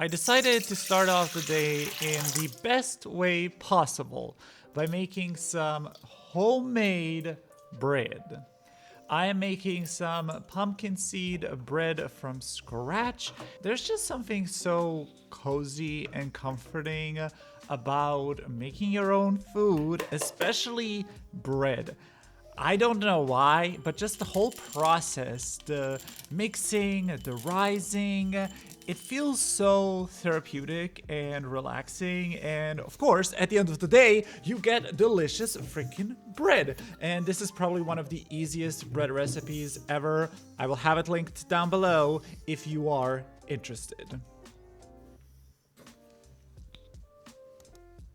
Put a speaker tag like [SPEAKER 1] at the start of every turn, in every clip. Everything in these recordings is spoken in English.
[SPEAKER 1] I decided to start off the day in the best way possible by making some homemade bread. I am making some pumpkin seed bread from scratch. There's just something so cozy and comforting about making your own food, especially bread. I don't know why, but just the whole process, the mixing, the rising, it feels so therapeutic and relaxing. And of course, at the end of the day, you get delicious freaking bread. And this is probably one of the easiest bread recipes ever. I will have it linked down below if you are interested.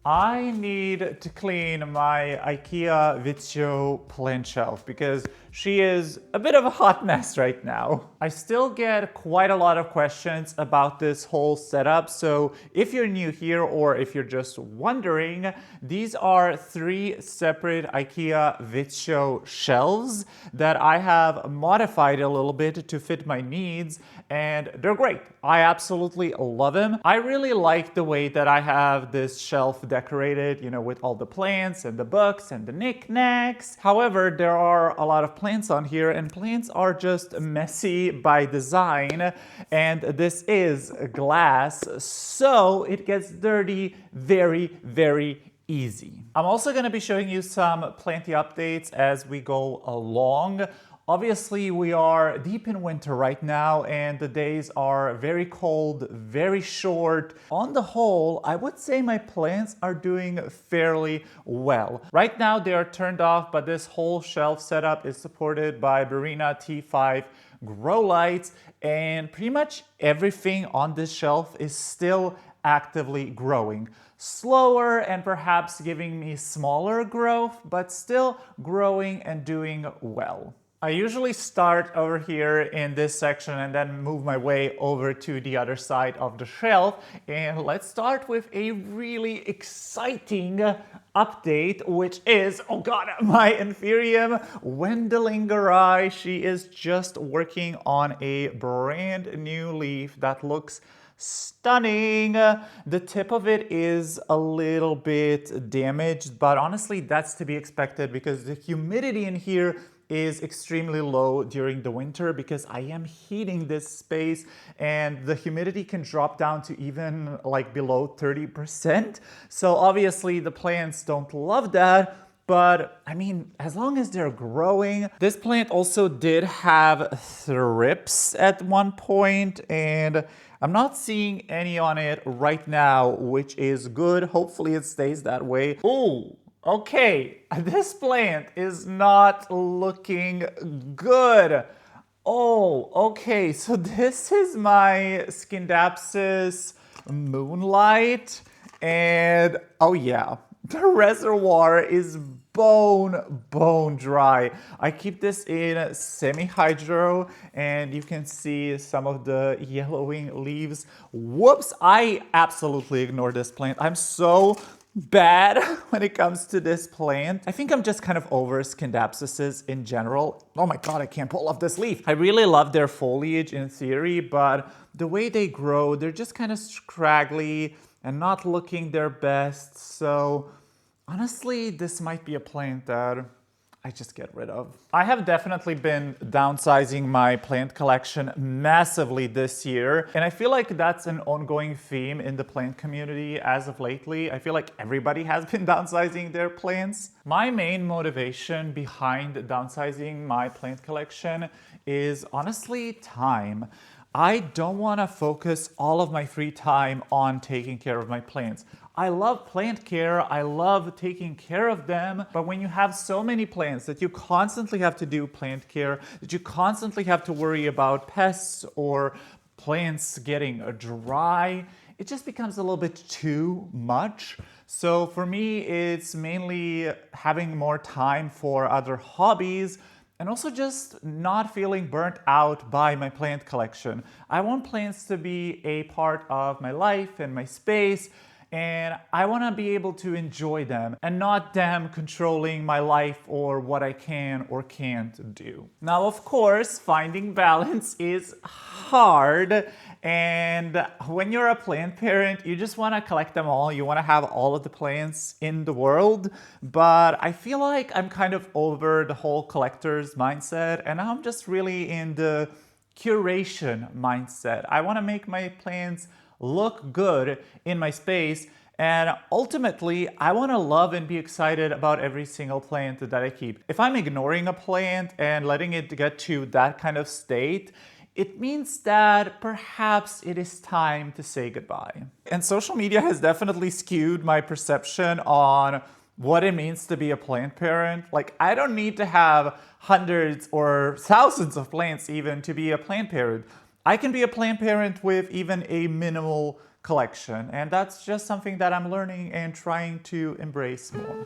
[SPEAKER 1] I need to clean my IKEA Vittsjö plant shelf because she is a bit of a hot mess right now. I still get quite a lot of questions about this whole setup, so if you're new here or if you're just wondering, these are 3 separate IKEA Vittsjö shelves that I have modified a little bit to fit my needs, and they're great. I absolutely love them. I really like the way that I have this shelf decorated, with all the plants and the books and the knickknacks. However, there are a lot of plants on here, and plants are just messy by design, and this is glass, so it gets dirty very, very easy. I'm also going to be showing you some planty updates as we go along. Obviously, we are deep in winter right now, and the days are very cold, very short. On the whole, I would say my plants are doing fairly well. Right now, they are turned off, but this whole shelf setup is supported by Barina T5 grow lights, and pretty much everything on this shelf is still actively growing. Slower and perhaps giving me smaller growth, but still growing and doing well. I usually start over here in this section and then move my way over to the other side of the shelf. And let's start with a really exciting update, which is, oh god, my Inferium Wendelingeri. She is just working on a brand new leaf that looks stunning. The tip of it is a little bit damaged, but honestly, that's to be expected because the humidity in here is extremely low during the winter because I am heating this space and the humidity can drop down to even like below 30%. So obviously the plants don't love that. But I mean, as long as they're growing. This plant also did have thrips at one point, and I'm not seeing any on it right now, which is good. Hopefully it stays that way. Ooh. Okay, this plant is not looking good. Oh, okay, so this is my Scindapsus Moonlight, and oh yeah, the reservoir is bone dry. I keep this in semi-hydro, and you can see some of the yellowing leaves. Whoops, I absolutely ignored this plant. I'm so bad when it comes to this plant. I think I'm just kind of over Scindapsuses in general. Oh my god, I can't pull off this leaf. I really love their foliage in theory, but the way they grow, they're just kind of scraggly and not looking their best. So honestly, this might be a plant that I just get rid of. I have definitely been downsizing my plant collection massively this year, and I feel like that's an ongoing theme in the plant community as of lately. I feel like everybody has been downsizing their plants. My main motivation behind downsizing my plant collection is honestly time. I don't want to focus all of my free time on taking care of my plants. I love plant care, I love taking care of them, but when you have so many plants that you constantly have to do plant care, that you constantly have to worry about pests or plants getting dry, it just becomes a little bit too much. So for me, it's mainly having more time for other hobbies, and also just not feeling burnt out by my plant collection. I want plants to be a part of my life and my space, and I want to be able to enjoy them and not them controlling my life or what I can or can't do. Now, of course, finding balance is hard, And when you're a plant parent, you just want to collect them all. You want to have all of the plants in the world. But I feel like I'm kind of over the whole collector's mindset, and I'm just really in the curation mindset. I want to make my plants look good in my space. And ultimately, I want to love and be excited about every single plant that I keep. If I'm ignoring a plant and letting it get to that kind of state, it means that perhaps it is time to say goodbye. And social media has definitely skewed my perception on what it means to be a plant parent. Like, I don't need to have hundreds or thousands of plants even to be a plant parent. I can be a plant parent with even a minimal collection, and that's just something that I'm learning and trying to embrace more.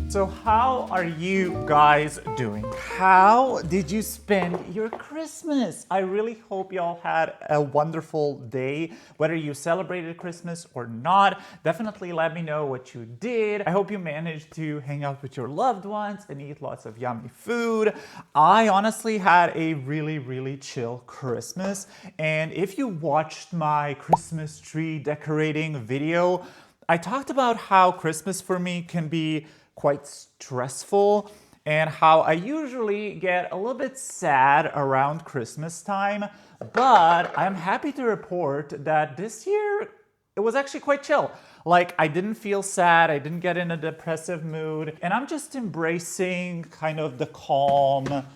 [SPEAKER 1] So how are you guys doing? How did you spend your Christmas? I really hope y'all had a wonderful day. Whether you celebrated Christmas or not, definitely let me know what you did. I hope you managed to hang out with your loved ones and eat lots of yummy food. I honestly had a really chill Christmas. And if you watched my Christmas tree decorating video, I talked about how Christmas for me can be quite stressful and how I usually get a little bit sad around Christmas time, but I'm happy to report that this year it was actually quite chill. Like, I didn't feel sad, I didn't get in a depressive mood, and I'm just embracing kind of the calm,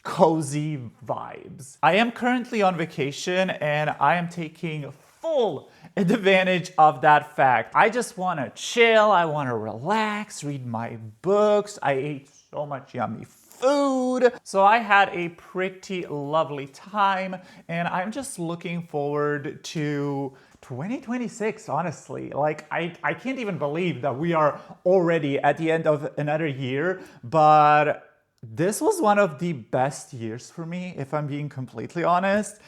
[SPEAKER 1] cozy vibes. I am currently on vacation and I am taking full advantage of that fact. I just want to chill, I want to relax, read my books. I ate so much yummy food. So I had a pretty lovely time, and I'm just looking forward to 2026, honestly. Like, I can't even believe that we are already at the end of another year, but this was one of the best years for me, if I'm being completely honest.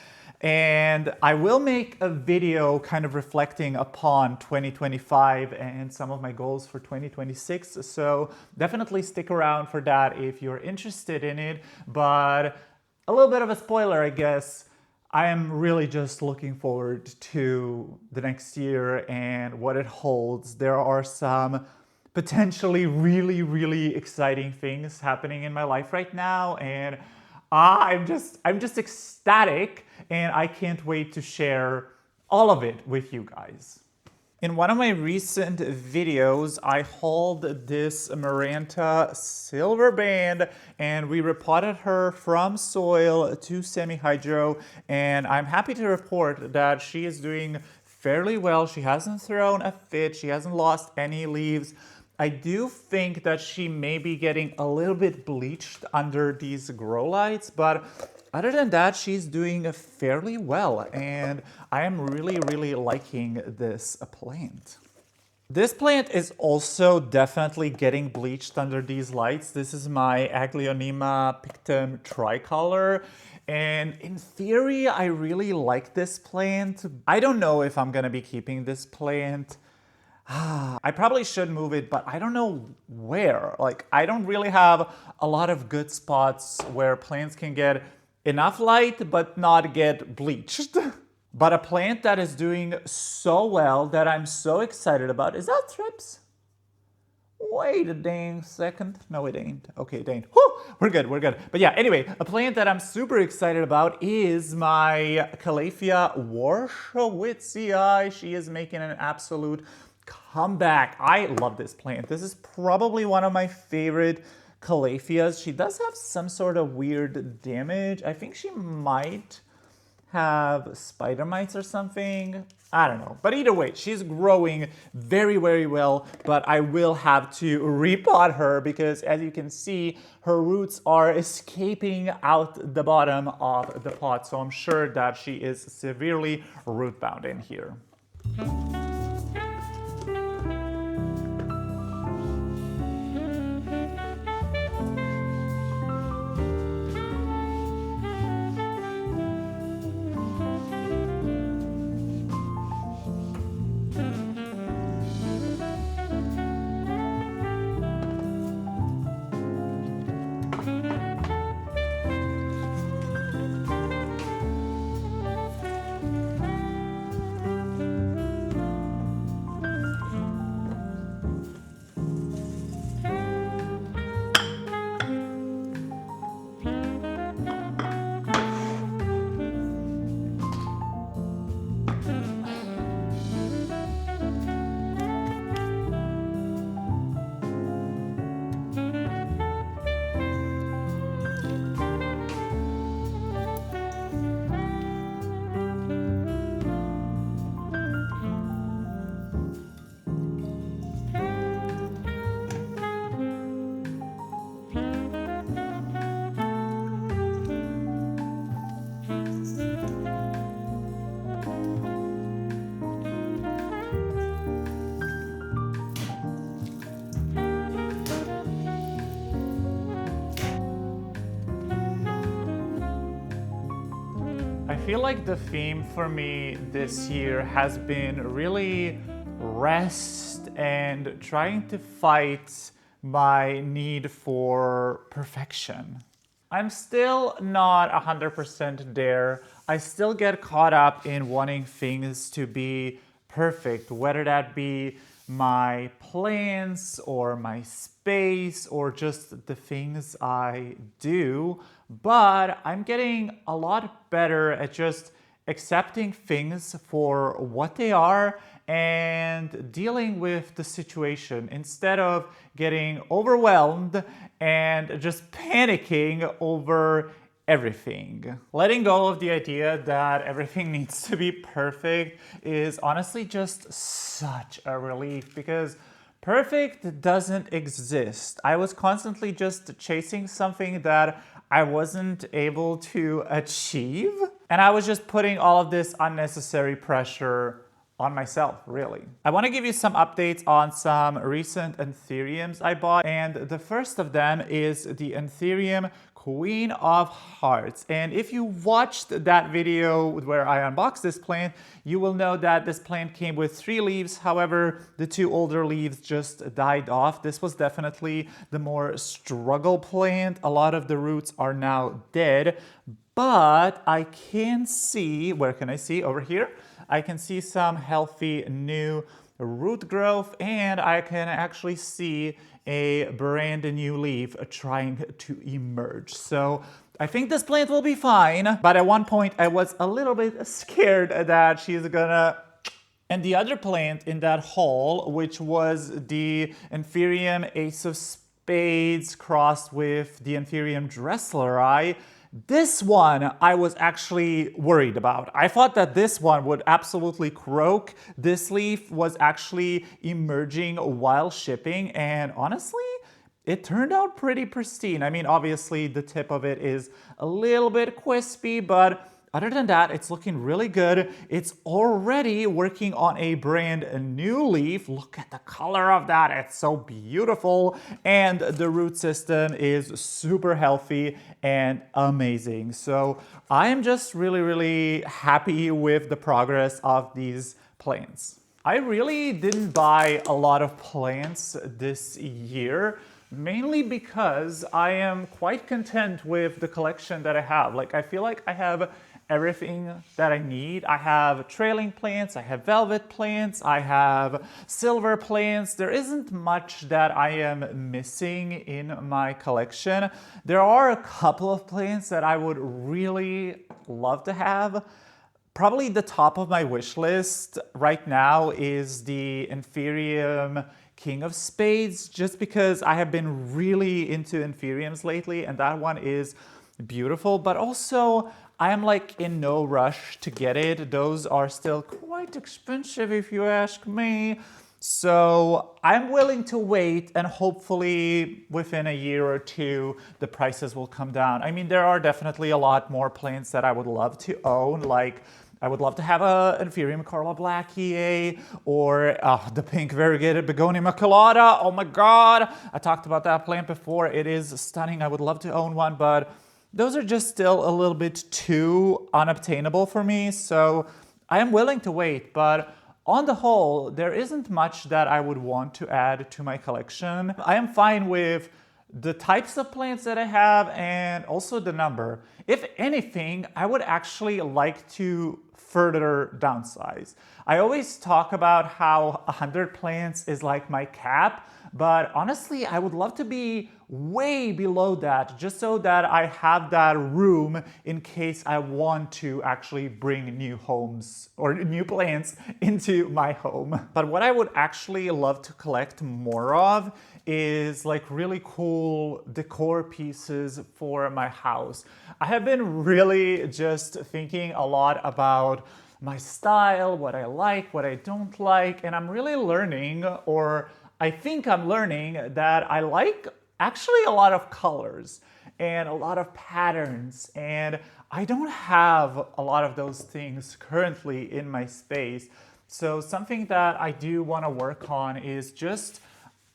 [SPEAKER 1] And I will make a video kind of reflecting upon 2025 and some of my goals for 2026. So definitely stick around for that if you're interested in it. But a little bit of a spoiler, I guess. I am really just looking forward to the next year and what it holds. There are some potentially really exciting things happening in my life right now, and I'm just ecstatic, and I can't wait to share all of it with you guys. In one of my recent videos, I hauled this Maranta silver band, and we repotted her from soil to semi-hydro, and I'm happy to report that she is doing fairly well. She hasn't thrown a fit, she hasn't lost any leaves. I do think that she may be getting a little bit bleached under these grow lights, but other than that, she's doing fairly well, and I am really liking this plant. This plant is also definitely getting bleached under these lights. This is my Aglaonema pictum tricolor, and in theory, I really like this plant. I don't know if I'm gonna be keeping this plant. I probably should move it, but I don't know where. Like, I don't really have a lot of good spots where plants can get enough light but not get bleached. But a plant that is doing so well that I'm so excited about, is that thrips? Wait a dang second. No, it ain't. Okay, it ain't. Whew, we're good. But yeah, anyway, a plant that I'm super excited about is my Calathea warscewitzii. She is making an absolute comeback. I love this plant. This is probably one of my favorite Calatheas. She does have some sort of weird damage. I think she might have spider mites or something. I don't know. But either way, she's growing very well. But I will have to repot her because, as you can see, her roots are escaping out the bottom of the pot. So I'm sure that she is severely root bound in here. feel like the theme for me this year has been really rest and trying to fight my need for perfection. I'm still not 100% there. I still get caught up in wanting things to be perfect, whether that be my plans or my space or just the things I do. But I'm getting a lot better at just accepting things for what they are and dealing with the situation instead of getting overwhelmed and just panicking over everything. Letting go of the idea that everything needs to be perfect is honestly just such a relief because perfect doesn't exist. I was constantly just chasing something that I wasn't able to achieve, and I was just putting all of this unnecessary pressure on myself, really. I want to give you some updates on some recent anthuriums I bought, and the first of them is the anthurium Queen of Hearts. And if you watched that video where I unboxed this plant, you will know that this plant came with 3 leaves. However, the 2 older leaves just died off. This was definitely the more struggle plant. A lot of the roots are now dead, but I can see, where can I see? Over here. I can see some healthy new root growth, and I can actually see a brand new leaf trying to emerge. So I think this plant will be fine, but at one point I was a little bit scared that she's gonna... And the other plant in that haul, which was the Anthurium Ace of Spades crossed with the Anthurium Dressleri, this one I was actually worried about. I thought that this one would absolutely croak. This leaf was actually emerging while shipping, and honestly, it turned out pretty pristine. I mean, obviously the tip of it is a little bit crispy, but other than that, it's looking really good. It's already working on a brand new leaf. Look at the color of that. It's so beautiful. And the root system is super healthy and amazing. So I am just really, really happy with the progress of these plants. I really didn't buy a lot of plants this year, mainly because I am quite content with the collection that I have. Like, I feel like I have everything that I need. I have trailing plants, I have velvet plants, I have silver plants. There isn't much that I am missing in my collection. There are a couple of plants that I would really love to have. Probably the top of my wish list right now is the Anthurium King of Spades, just because I have been really into Anthuriums lately, and that one is beautiful, but also I am like in no rush to get it. Those are still quite expensive if you ask me. So I'm willing to wait, and hopefully within a year or two, the prices will come down. I mean, there are definitely a lot more plants that I would love to own, like I would love to have a Anthurium Carla Blackie or the pink variegated Begonia Immaculata. Oh my God, I talked about that plant before. It is stunning. I would love to own one, but those are just still a little bit too unobtainable for me, so I am willing to wait, but on the whole, there isn't much that I would want to add to my collection. I am fine with the types of plants that I have and also the number. If anything, I would actually like to further downsize. I always talk about how 100 plants is like my cap, but honestly, I would love to be way below that, just so that I have that room in case I want to actually bring new homes or new plants into my home. But what I would actually love to collect more of is like really cool decor pieces for my house. I have been really just thinking a lot about my style, what I like, what I don't like, and I'm really learning, or I think I'm learning, that I like actually a lot of colors and a lot of patterns, and I don't have a lot of those things currently in my space. So something that I do want to work on is just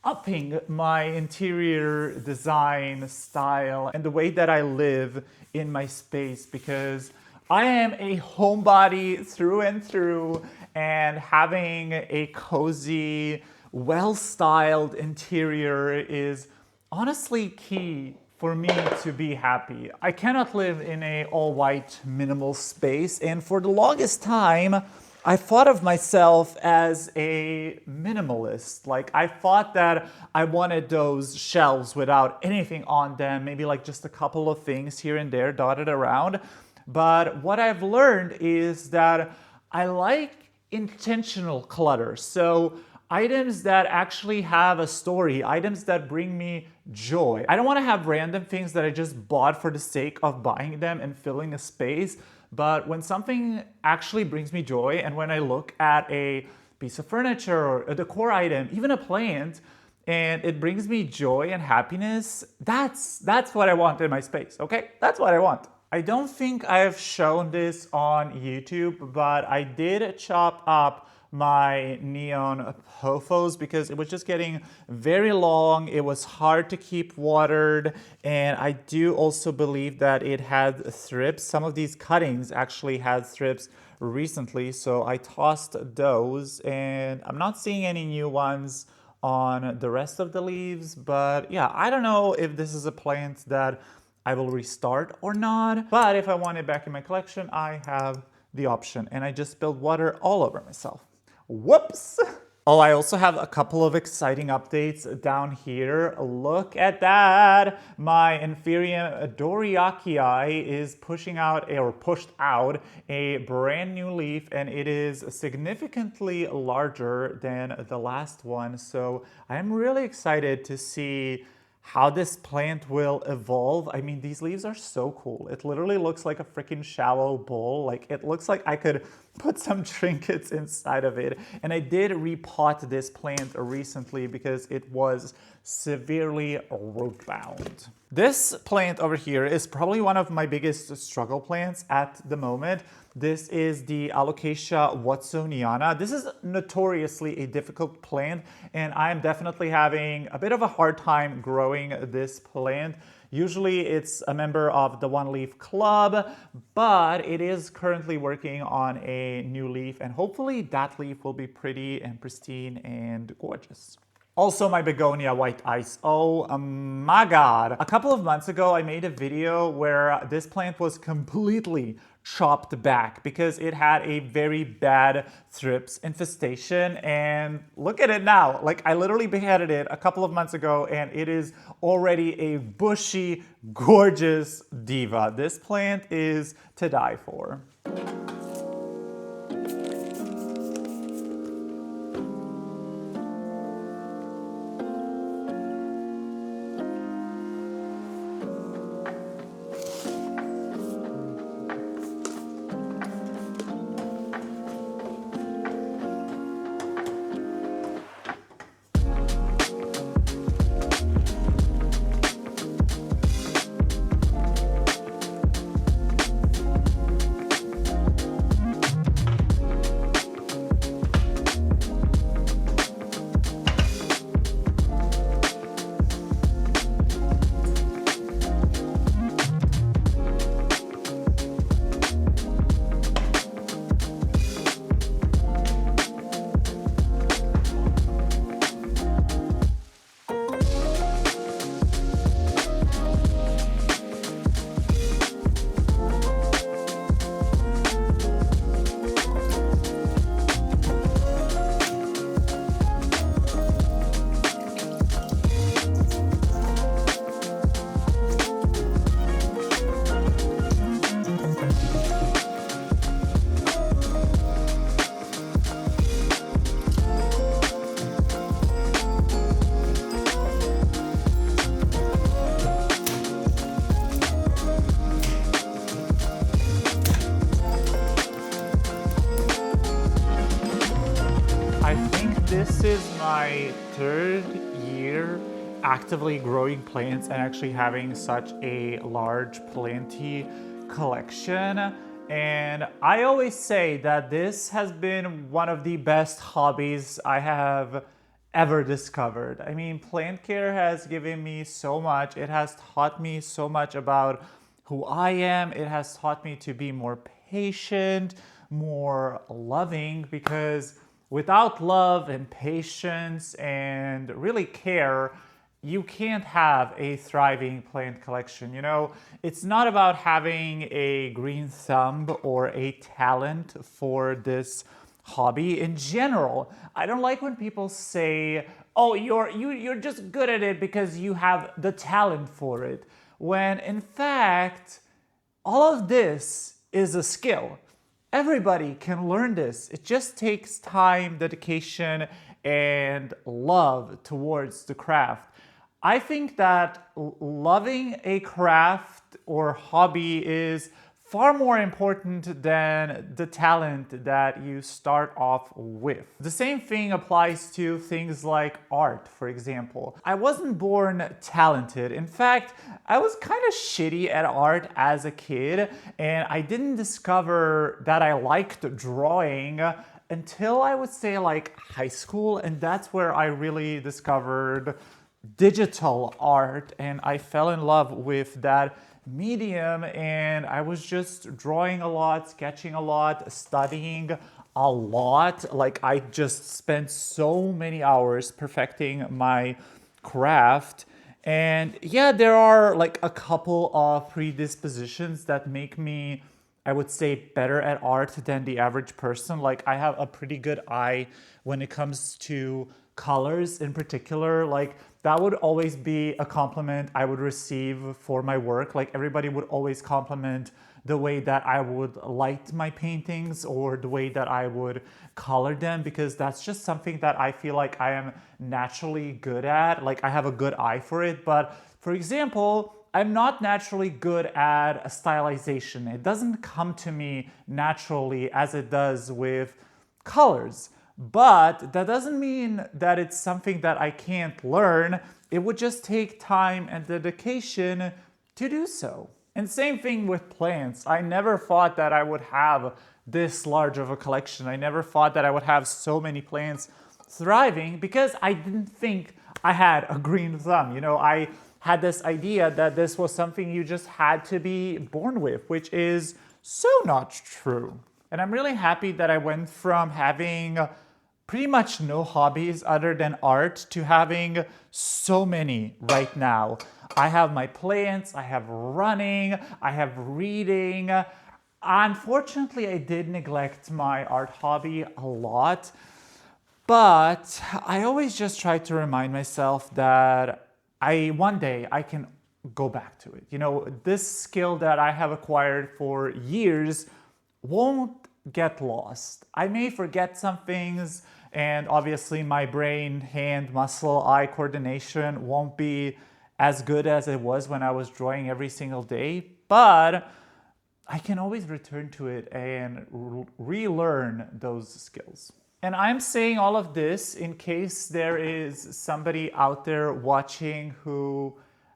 [SPEAKER 1] upping my interior design style and the way that I live in my space, because I am a homebody through and through, and having a cozy, well-styled interior is honestly key for me to be happy. I cannot live in a all-white minimal space, and for the longest time, I thought of myself as a minimalist. Like, I thought that I wanted those shelves without anything on them, maybe like just a couple of things here and there dotted around. But what I've learned is that I like intentional clutter. So items that actually have a story, items that bring me joy. I don't want to have random things that I just bought for the sake of buying them and filling a space. But when something actually brings me joy, and when I look at a piece of furniture or a decor item, even a plant, and it brings me joy and happiness, that's what I want in my space, okay? That's what I want. I don't think I've shown this on YouTube, but I did chop up my neon pothos because it was just getting very long. It was hard to keep watered, and I do also believe that it had thrips. Some of these cuttings actually had thrips recently, so I tossed those, and I'm not seeing any new ones on the rest of the leaves. But yeah, I don't know if this is a plant that I will restart or not, but if I want it back in my collection, I have the option, and I just spilled water all over myself. Whoops! Oh, I also have a couple of exciting updates down here. Look at that! My Inferium Doriakii is pushed out a brand new leaf, and it is significantly larger than the last one. So I'm really excited to see how this plant will evolve. I mean, these leaves are so cool. It literally looks like a freaking shallow bowl. Like, it looks like I could put some trinkets inside of it. And I did repot this plant recently because it was severely root bound. This plant over here is probably one of my biggest struggle plants at the moment. This is the Alocasia watsoniana. This is notoriously a difficult plant, and I am definitely having a bit of a hard time growing this plant. Usually it's a member of the One Leaf Club, but it is currently working on a new leaf, and hopefully that leaf will be pretty and pristine and gorgeous. Also, my begonia white ice. Oh my god. A couple of months ago, I made a video where this plant was completely chopped back because it had a very bad thrips infestation, and look at it now. Like, I literally beheaded it a couple of months ago, and it is already a bushy, gorgeous diva. This plant is to die for. This is my third year actively growing plants and actually having such a large planty collection. And I always say that this has been one of the best hobbies I have ever discovered. I mean, plant care has given me so much. It has taught me so much about who I am. It has taught me to be more patient, more loving, because without love and patience and really care, you can't have a thriving plant collection. You know, it's not about having a green thumb or a talent for this hobby in general. I don't like when people say, "Oh, you're just good at it because you have the talent for it," when in fact, all of this is a skill. Everybody can learn this. It just takes time, dedication, and love towards the craft. I think that loving a craft or hobby is far more important than the talent that you start off with. The same thing applies to things like art, for example. I wasn't born talented. In fact, I was kind of shitty at art as a kid, and I didn't discover that I liked drawing until I would say like high school, and that's where I really discovered digital art, and I fell in love with that medium, and I was just drawing a lot, sketching a lot, studying a lot. Like, I just spent so many hours perfecting my craft. And yeah, there are like a couple of predispositions that make me, I would say, better at art than the average person. Like, I have a pretty good eye when it comes to colors in particular. Like, that would always be a compliment I would receive for my work. Like, everybody would always compliment the way that I would light my paintings or the way that I would color them, because that's just something that I feel like I am naturally good at. Like, I have a good eye for it. But for example, I'm not naturally good at stylization. It doesn't come to me naturally as it does with colors. But that doesn't mean that it's something that I can't learn. It would just take time and dedication to do so. And same thing with plants. I never thought that I would have this large of a collection. I never thought that I would have so many plants thriving, because I didn't think I had a green thumb. You know, I had this idea that this was something you just had to be born with, which is so not true. And I'm really happy that I went from having pretty much no hobbies other than art to having so many right now. I have my plants, I have running, I have reading. Unfortunately, I did neglect my art hobby a lot, but I always just try to remind myself that one day I can go back to it. You know, this skill that I have acquired for years won't get lost. I may forget some things, and obviously my brain, hand, muscle, eye coordination won't be as good as it was when I was drawing every single day, but I can always return to it and relearn those skills. And I'm saying all of this in case there is somebody out there watching who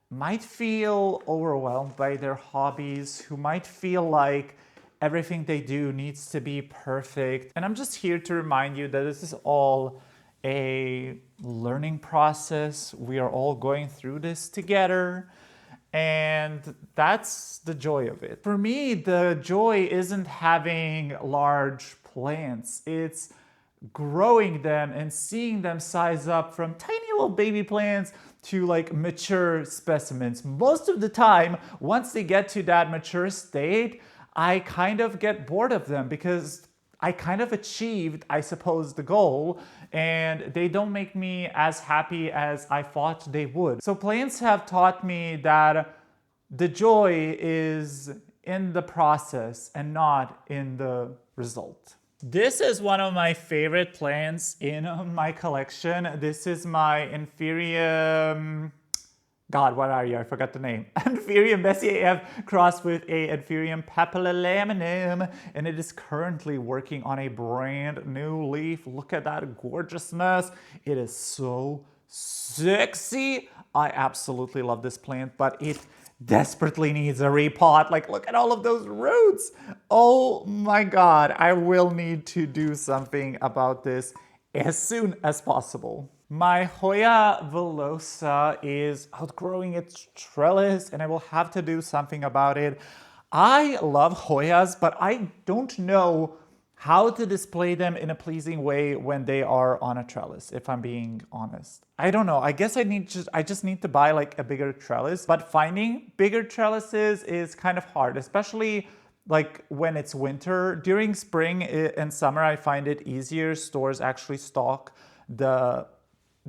[SPEAKER 1] might feel overwhelmed by their hobbies, who might feel like everything they do needs to be perfect. And I'm just here to remind you that this is all a learning process. We are all going through this together. And that's the joy of it. For me, the joy isn't having large plants. It's growing them and seeing them size up from tiny little baby plants to like mature specimens. Most of the time, once they get to that mature state, I kind of get bored of them because I kind of achieved, I suppose, the goal, and they don't make me as happy as I thought they would. So plants have taught me that the joy is in the process and not in the result. This is one of my favorite plants in my collection. This is my Inferium... God, what are you? I forgot the name. Inferium Messier crossed with a Inferium papillonaminum, and it is currently working on a brand new leaf. Look at that gorgeousness. It is so sexy. I absolutely love this plant, but it desperately needs a repot. Like, look at all of those roots. Oh my God, I will need to do something about this as soon as possible. My Hoya villosa is outgrowing its trellis, and I will have to do something about it. I love Hoyas, but I don't know how to display them in a pleasing way when they are on a trellis, if I'm being honest. I don't know. I guess I just need to buy like a bigger trellis, but finding bigger trellises is kind of hard, especially like when it's winter. During spring and summer, I find it easier. Stores actually stock the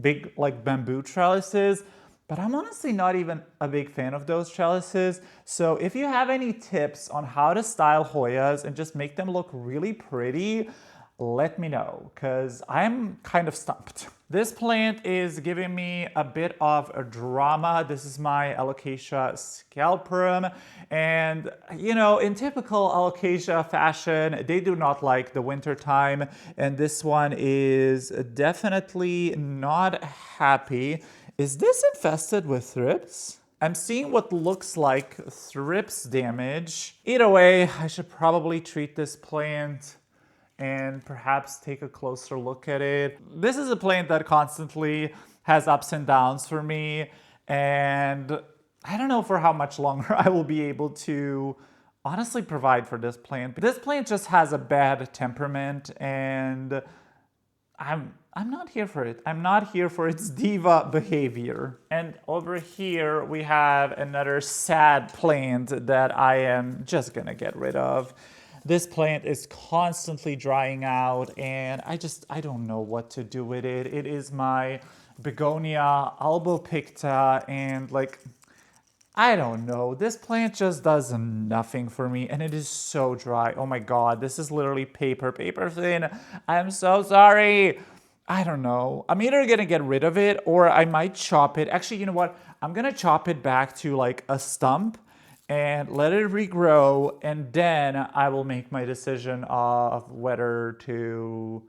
[SPEAKER 1] big like bamboo trellises, but I'm honestly not even a big fan of those trellises. So if you have any tips on how to style Hoyas and just make them look really pretty, let me know, because I'm kind of stumped. This plant is giving me a bit of a drama. This is my Alocasia scalperum, and you know, in typical Alocasia fashion, they do not like the winter time, and this one is definitely not happy. Is this infested with thrips? I'm seeing what looks like thrips damage. Either way, I should probably treat this plant and perhaps take a closer look at it. This is a plant that constantly has ups and downs for me, and I don't know for how much longer I will be able to honestly provide for this plant. This plant just has a bad temperament, and I'm not here for it. I'm not here for its diva behavior. And over here we have another sad plant that I am just gonna get rid of. This plant is constantly drying out, and I don't know what to do with it. It is my Begonia albopicta, and like, I don't know. This plant just does nothing for me, and it is so dry. Oh my God, this is literally paper thin. I'm so sorry. I don't know. I'm either gonna get rid of it or I might chop it. Actually, you know what? I'm gonna chop it back to like a stump and let it regrow, and then I will make my decision of whether to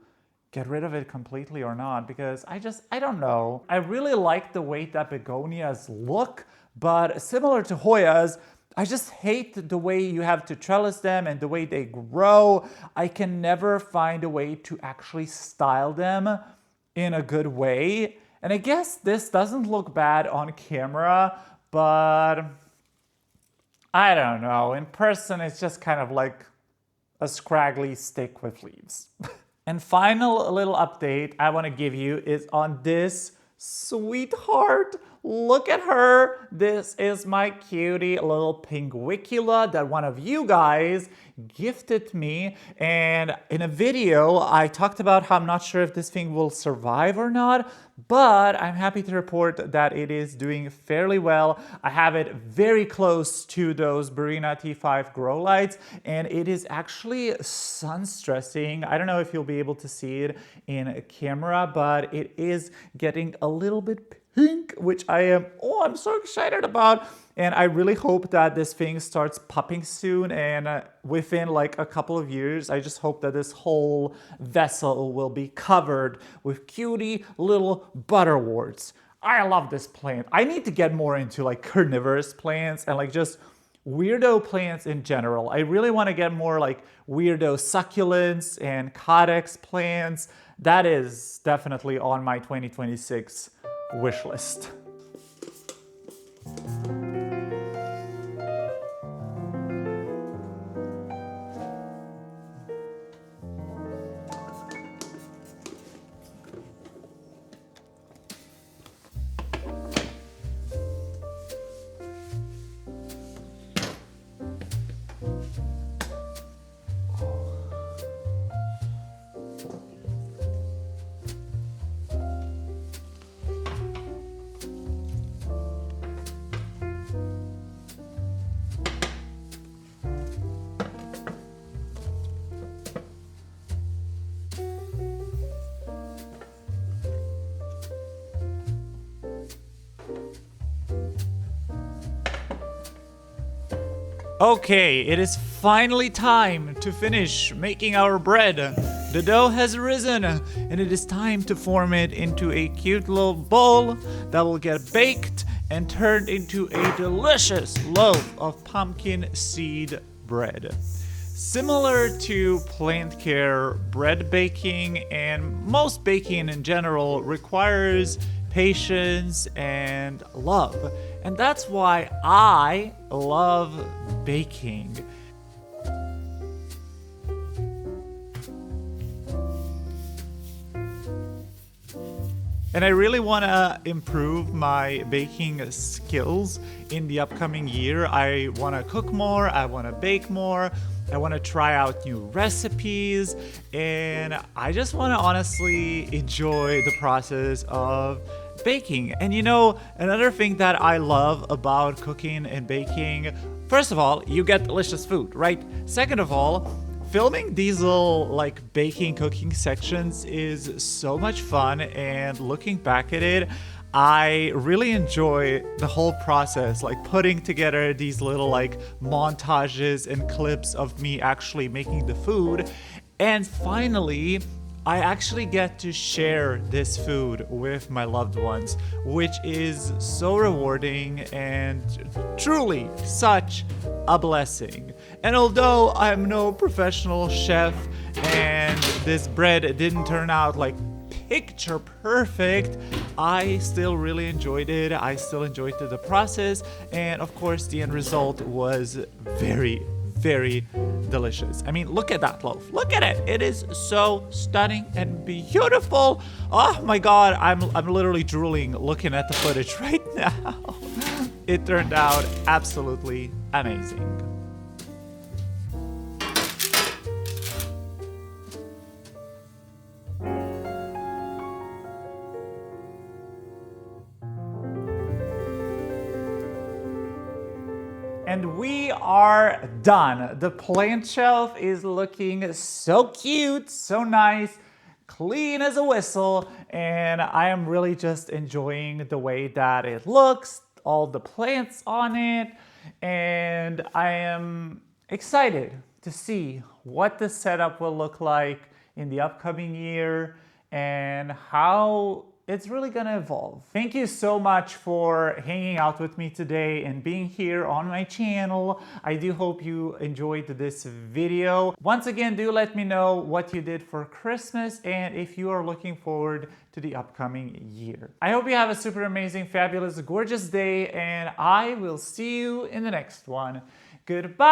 [SPEAKER 1] get rid of it completely or not, because I don't know. I really like the way that begonias look, but similar to Hoyas, I just hate the way you have to trellis them and the way they grow. I can never find a way to actually style them in a good way. And I guess this doesn't look bad on camera, but I don't know. In person, it's just kind of like a scraggly stick with leaves. And final little update I want to give you is on this sweetheart. Look at her. This is my cutie little pinguicula that one of you guys gifted me. And in a video, I talked about how I'm not sure if this thing will survive or not, but I'm happy to report that it is doing fairly well. I have it very close to those Burina T5 grow lights, and it is actually sun stressing. I don't know if you'll be able to see it in a camera, but it is getting a little bit pink, which I'm so excited about. And I really hope that this thing starts popping soon, and within like a couple of years, I just hope that this whole vessel will be covered with cutie little butterworts. I love this plant. I need to get more into like carnivorous plants and like just weirdo plants in general. I really want to get more like weirdo succulents and codex plants. That is definitely on my 2026 wish list. Okay, it is finally time to finish making our bread. The dough has risen, and it is time to form it into a cute little bowl that will get baked and turned into a delicious loaf of pumpkin seed bread. Similar to plant care, bread baking and most baking in general requires patience, and love. And that's why I love baking. And I really want to improve my baking skills in the upcoming year. I want to cook more, I want to bake more, I want to try out new recipes, and I just want to honestly enjoy the process of baking. And you know, another thing that I love about cooking and baking, first of all, you get delicious food, right? Second of all, filming these little like baking cooking sections is so much fun, and looking back at it, I really enjoy the whole process, like putting together these little like montages and clips of me actually making the food. And finally, I actually get to share this food with my loved ones, which is so rewarding and truly such a blessing. And although I'm no professional chef and this bread didn't turn out like picture perfect, I still really enjoyed it. I still enjoyed the process, and of course the end result was very, very delicious. I mean, look at that loaf. Look at it. It is so stunning and beautiful. Oh my god, I'm literally drooling looking at the footage right now. It turned out absolutely amazing. And we are done. The plant shelf is looking so cute, so nice, clean as a whistle, and I am really just enjoying the way that it looks, all the plants on it, and I am excited to see what the setup will look like in the upcoming year and how it's really gonna evolve. Thank you so much for hanging out with me today and being here on my channel. I do hope you enjoyed this video. Once again, do let me know what you did for Christmas and if you are looking forward to the upcoming year. I hope you have a super amazing, fabulous, gorgeous day, and I will see you in the next one. Goodbye!